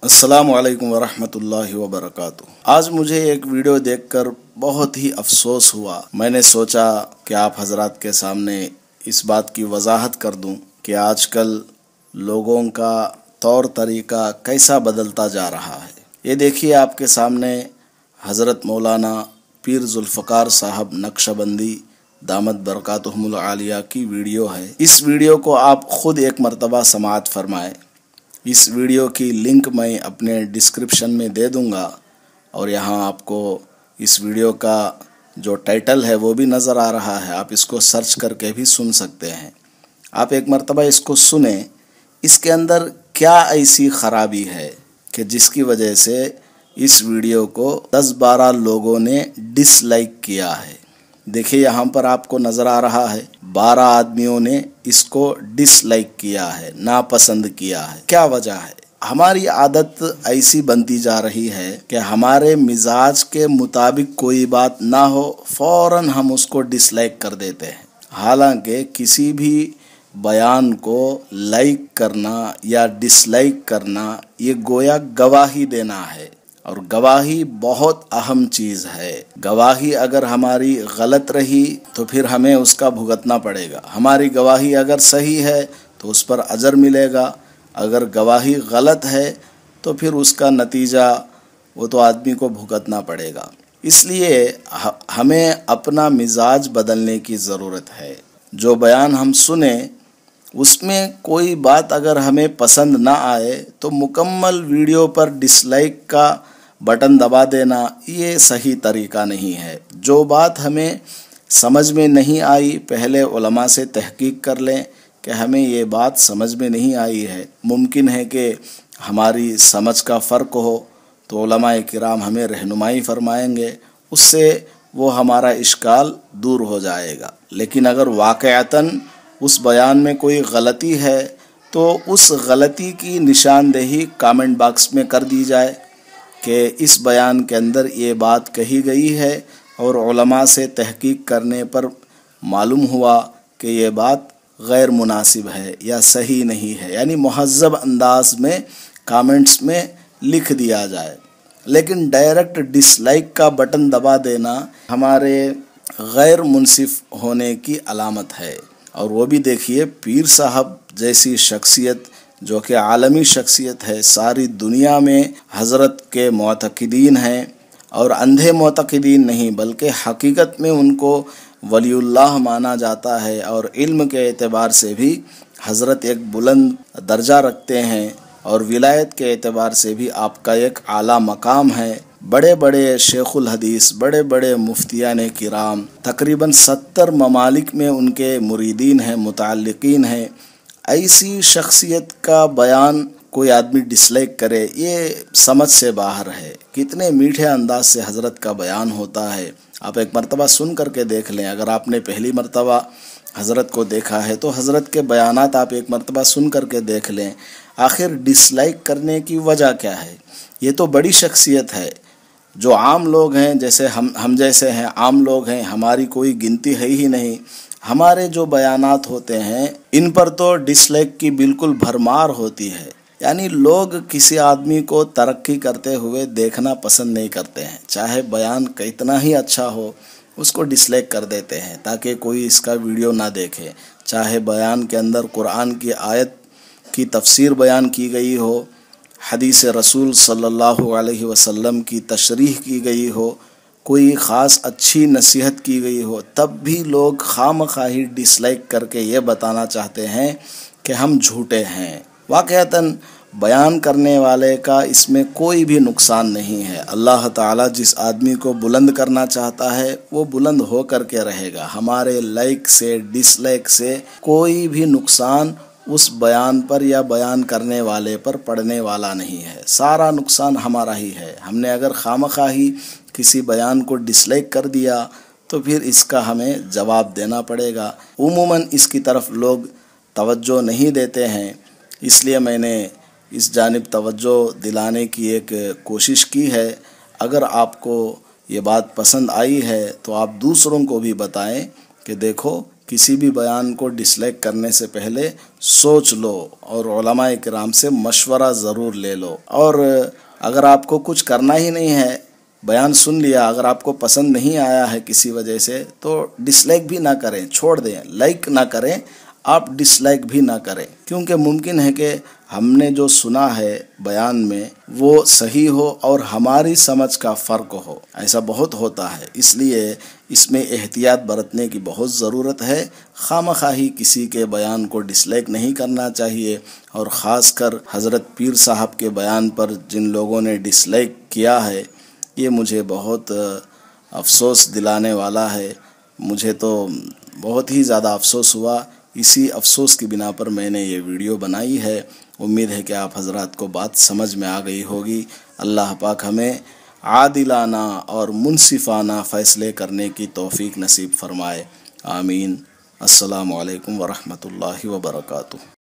السلام علیکم ورحمۃ اللہ وبرکاتہ۔ آج مجھے ایک ویڈیو دیکھ کر بہت ہی افسوس ہوا۔ میں نے سوچا کہ آپ حضرات کے سامنے اس بات کی وضاحت کر دوں کہ آج کل لوگوں کا طور طریقہ کیسا بدلتا جا رہا ہے۔ یہ دیکھیے آپ کے سامنے حضرت مولانا پیر ذوالفقار صاحب نقشبندی دامت برکاتہم العالیہ کی ویڈیو ہے۔ اس ویڈیو کو آپ خود ایک مرتبہ سماعت فرمائیں۔ اس ویڈیو کی لنک میں اپنے ڈسکرپشن میں دے دوں گا، اور یہاں آپ کو اس ویڈیو کا جو ٹائٹل ہے وہ بھی نظر آ رہا ہے۔ آپ اس کو سرچ کر کے بھی سن سکتے ہیں۔ آپ ایک مرتبہ اس کو سنیں، اس کے اندر کیا ایسی خرابی ہے کہ جس کی وجہ سے اس ویڈیو کو 10-12 لوگوں نے ڈس لائک کیا ہے۔ دیکھیے یہاں پر آپ کو نظر آ رہا ہے 12 آدمیوں نے اس کو ڈس لائک کیا ہے، ناپسند کیا ہے۔ کیا وجہ ہے؟ ہماری عادت ایسی بنتی جا رہی ہے کہ ہمارے مزاج کے مطابق کوئی بات نہ ہو فوراً ہم اس کو ڈس لائک کر دیتے ہیں۔ حالانکہ کسی بھی بیان کو لائک کرنا یا ڈس لائک کرنا یہ گویا گواہی دینا ہے، اور گواہی بہت اہم چیز ہے۔ گواہی اگر ہماری غلط رہی تو پھر ہمیں اس کا بھگتنا پڑے گا۔ ہماری گواہی اگر صحیح ہے تو اس پر اجر ملے گا، اگر گواہی غلط ہے تو پھر اس کا نتیجہ وہ تو آدمی کو بھگتنا پڑے گا۔ اس لیے ہمیں اپنا مزاج بدلنے کی ضرورت ہے۔ جو بیان ہم سنیں اس میں کوئی بات اگر ہمیں پسند نہ آئے تو مکمل ویڈیو پر ڈس لائک کا بٹن دبا دینا یہ صحیح طریقہ نہیں ہے۔ جو بات ہمیں سمجھ میں نہیں آئی پہلے علماء سے تحقیق کر لیں کہ ہمیں یہ بات سمجھ میں نہیں آئی ہے، ممکن ہے کہ ہماری سمجھ کا فرق ہو تو علماء کرام ہمیں رہنمائی فرمائیں گے، اس سے وہ ہمارا اشکال دور ہو جائے گا۔ لیکن اگر واقعتاً اس بیان میں کوئی غلطی ہے تو اس غلطی کی نشاندہی کامنٹ باکس میں کر دی جائے کہ اس بیان کے اندر یہ بات کہی گئی ہے اور علماء سے تحقیق کرنے پر معلوم ہوا کہ یہ بات غیر مناسب ہے یا صحیح نہیں ہے، یعنی مہذب انداز میں کامنٹس میں لکھ دیا جائے۔ لیکن ڈائریکٹ ڈس لائک کا بٹن دبا دینا ہمارے غیر منصف ہونے کی علامت ہے۔ اور وہ بھی دیکھیے پیر صاحب جیسی شخصیت جو کہ عالمی شخصیت ہے، ساری دنیا میں حضرت کے معتقدین ہیں، اور اندھے معتقدین نہیں بلکہ حقیقت میں ان کو ولی اللہ مانا جاتا ہے، اور علم کے اعتبار سے بھی حضرت ایک بلند درجہ رکھتے ہیں، اور ولایت کے اعتبار سے بھی آپ کا ایک اعلیٰ مقام ہے۔ بڑے بڑے شیخ الحدیث، بڑے بڑے مفتیان کرام، تقریباً 70 ممالک میں ان کے مریدین ہیں، متعلقین ہیں۔ ایسی شخصیت کا بیان کوئی آدمی ڈس لائک کرے یہ سمجھ سے باہر ہے۔ کتنے میٹھے انداز سے حضرت کا بیان ہوتا ہے، آپ ایک مرتبہ سن کر کے دیکھ لیں۔ اگر آپ نے پہلی مرتبہ حضرت کو دیکھا ہے تو حضرت کے بیانات آپ ایک مرتبہ سن کر کے دیکھ لیں۔ آخر ڈس لائک کرنے کی وجہ کیا ہے؟ یہ تو بڑی شخصیت ہے۔ جو عام لوگ ہیں، جیسے ہم جیسے ہیں، عام لوگ ہیں، ہماری کوئی گنتی ہے ہی نہیں، ہمارے جو بیانات ہوتے ہیں ان پر تو ڈس لائک کی بالکل بھرمار ہوتی ہے۔ یعنی لوگ کسی آدمی کو ترقی کرتے ہوئے دیکھنا پسند نہیں کرتے ہیں، چاہے بیان کتنا ہی اچھا ہو اس کو ڈس لائک کر دیتے ہیں تاکہ کوئی اس کا ویڈیو نہ دیکھے۔ چاہے بیان کے اندر قرآن کی آیت کی تفسیر بیان کی گئی ہو، حدیث رسول صلی اللہ علیہ وسلم کی تشریح کی گئی ہو، کوئی خاص اچھی نصیحت کی گئی ہو، تب بھی لوگ خواہ ڈس لائک کر کے یہ بتانا چاہتے ہیں کہ ہم جھوٹے ہیں۔ واقعتاً بیان کرنے والے کا اس میں کوئی بھی نقصان نہیں ہے۔ اللہ تعالیٰ جس آدمی کو بلند کرنا چاہتا ہے وہ بلند ہو کر کے رہے گا۔ ہمارے لائک سے، ڈس لائک سے کوئی بھی نقصان اس بیان پر یا بیان کرنے والے پر پڑنے والا نہیں ہے، سارا نقصان ہمارا ہی ہے۔ ہم نے اگر خواہی کسی بیان کو ڈس لائک کر دیا تو پھر اس کا ہمیں جواب دینا پڑے گا۔ عموماً اس کی طرف لوگ توجہ نہیں دیتے ہیں، اس لیے میں نے اس جانب توجہ دلانے کی ایک کوشش کی ہے۔ اگر آپ کو یہ بات پسند آئی ہے تو آپ دوسروں کو بھی بتائیں کہ دیکھو کسی بھی بیان کو ڈس لائک کرنے سے پہلے سوچ لو اور علماء کرام سے مشورہ ضرور لے لو. اور اگر آپ کو کچھ کرنا ہی نہیں ہے، بیان سن لیا، اگر آپ کو پسند نہیں آیا ہے کسی وجہ سے، تو ڈس لائک بھی نہ کریں، چھوڑ دیں. لائک نہ کریں، آپ ڈس لائک بھی نہ کریں، کیونکہ ممکن ہے کہ ہم نے جو سنا ہے بیان میں وہ صحیح ہو اور ہماری سمجھ کا فرق ہو. ایسا بہت ہوتا ہے، اس لیے اس میں احتیاط برتنے کی بہت ضرورت ہے. خواہ کسی کے بیان کو ڈس لائک نہیں کرنا چاہیے، اور خاص کر حضرت پیر صاحب کے بیان پر جن لوگوں نے ڈس لائک کیا ہے، یہ مجھے بہت افسوس دلانے والا ہے. مجھے تو بہت ہی زیادہ افسوس ہوا. اسی افسوس کی بنا پر میں نے یہ ویڈیو بنائی ہے. امید ہے کہ آپ حضرات کو بات سمجھ میں آ گئی ہوگی. اللہ پاک ہمیں عادلانہ اور منصفانہ فیصلے کرنے کی توفیق نصیب فرمائے. آمین. السلام علیکم ورحمۃ اللہ وبرکاتہ.